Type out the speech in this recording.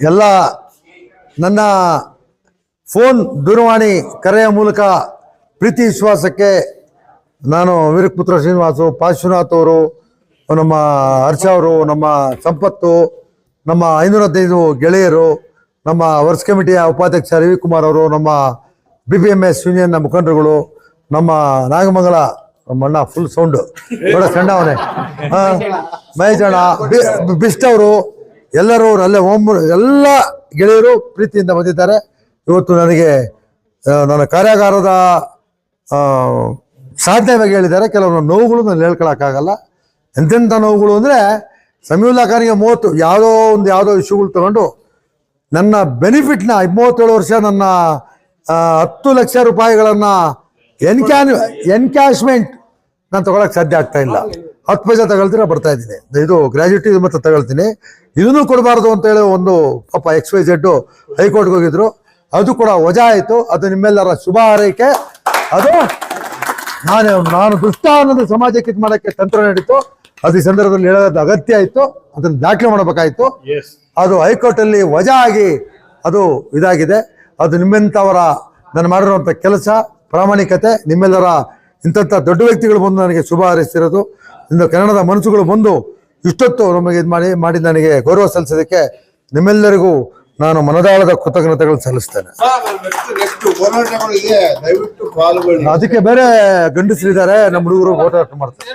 ಎಲ್ಲ ನನ್ನ ಫೋನ್ ದೂರವಾಣಿ ಕರೆಯ ಮೂಲಕ ಪ್ರೀತಿ ವಿಶ್ವಾಸಕ್ಕೆ ನಾನು ವೀರಪುತ್ರ ಶ್ರೀನಿವಾಸು, ಪಾರ್ಶ್ವನಾಥ್ ಅವರು, ನಮ್ಮ ಹರ್ಷ ಅವರು, ನಮ್ಮ ಸಂಪತ್ತು, ನಮ್ಮ 515 ಗೆಳೆಯರು, ನಮ್ಮ ವರ್ಕ್ಸ್ ಕಮಿಟಿಯ ಉಪಾಧ್ಯಕ್ಷ ರವಿಕುಮಾರ್ ಅವರು, ನಮ್ಮ BBMS ಯೂನಿಯನ್ನ ಮುಖಂಡರುಗಳು, ನಮ್ಮ ನಾಗಮಂಗಲ ನಮ್ಮ ಅಣ್ಣ ಫುಲ್ ಸೌಂಡು ದೊಡ್ಡ ಸಣ್ಣ ಅವನೇ ಮಹೇಶ್ ಅಣ್ಣ, ಬಿಸ್ಟ್ ಅವರು, ಎಲ್ಲರೂ ಅಲ್ಲೇ ಎಲ್ಲ ಗೆಳೆಯರು ಪ್ರೀತಿಯಿಂದ ಬಂದಿದ್ದಾರೆ. ಇವತ್ತು ನನಗೆ ನನ್ನ ಕಾರ್ಯಾಗಾರದ ಸಾಧನೆ ಬಗ್ಗೆ ಹೇಳಿದ್ದಾರೆ. ಕೆಲವು ನೋವುಗಳು ನಾನು ಹೇಳ್ಕೊಳಕ್ಕಾಗಲ್ಲ. ಎಂತೆಂಥ ನೋವುಗಳು ಅಂದರೆ, ಸಮೀವುಲ್ಲಾ ಖಾನ್ಗೆ 30 ಯಾವುದೋ ಇಶ್ಯೂಗಳು ತಗೊಂಡು ನನ್ನ ಬೆನಿಫಿಟ್ನ 37 ವರ್ಷ ನನ್ನ 10 ಲಕ್ಷ ರೂಪಾಯಿಗಳನ್ನು ಎನ್ಕ್ಯಾಶ್ಮೆಂಟ್ ನಾನು ತಗೊಳಕ್ಕೆ ಸಾಧ್ಯ ಆಗ್ತಾ ಇಲ್ಲ. 10 ಪೈಸೆ ತಗೊಳ್ತೀರ ಬರ್ತಾ ಇದ್ದೀನಿ. ಇದು ಗ್ರ್ಯಾಜುಯಿಟಿ ಮತ್ತು ತಗೊಳ್ತೀನಿ. ಇದನ್ನು ಕೊಡಬಾರ್ದು ಅಂತೇಳಿ ಒಂದು ಪಾಪ XYZ ಹೈಕೋರ್ಟ್ಗೆ ಹೋಗಿದ್ರು. ಅದು ಕೂಡ ವಜಾ ಆಯಿತು. ಅದು ನಿಮ್ಮೆಲ್ಲರ ಶುಭ ಹಾರೈಕೆ. ಅದು ನಾನು ದುಷ್ಟ ಅನ್ನೋದು ಸಮಾಜಕ್ಕೆ ಇದು ಮಾಡೋಕ್ಕೆ ತಂತ್ರ ನಡೀತು. ಅದು ಈ ಸಂದರ್ಭದಲ್ಲಿ ಹೇಳೋದು ಅಗತ್ಯ ಆಯಿತು. ಅದನ್ನು ದಾಖಲೆ ಮಾಡಬೇಕಾಯಿತು. ಅದು ಹೈಕೋರ್ಟಲ್ಲಿ ವಜಾ ಆಗಿ ಅದು ಇದಾಗಿದೆ. ಅದು ನಿಮ್ಮೆಂಥವರ ನಾನು ಮಾಡಿರುವಂಥ ಕೆಲಸ, ಪ್ರಾಮಾಣಿಕತೆ, ನಿಮ್ಮೆಲ್ಲರ ಇಂಥ ದೊಡ್ಡ ವ್ಯಕ್ತಿಗಳು ಬಂದು ನನಗೆ ಶುಭ ಹಾರೈಸ್ತಿರೋದು, ಇನ್ನು ಕನ್ನಡದ ಮನಸ್ಸುಗಳು ಬಂದು ಇಷ್ಟೊತ್ತು ನಮಗೆ ಇದು ಮಾಡಿ ನನಗೆ ಗೌರವ ಸಲ್ಲಿಸೋದಕ್ಕೆ ನಿಮ್ಮೆಲ್ಲರಿಗೂ ನಾನು ಮನದಾಳದ ಕೃತಜ್ಞತೆಗಳು ಸಲ್ಲಿಸ್ತೇನೆ. ಅದಕ್ಕೆ ಬೇರೆ ಗಂಡಸರಿದ್ದಾರೆ, ನಮ್ಮ ಹುಡುಗರು ಹೋರಾಟ ಮಾಡ್ತಾರೆ.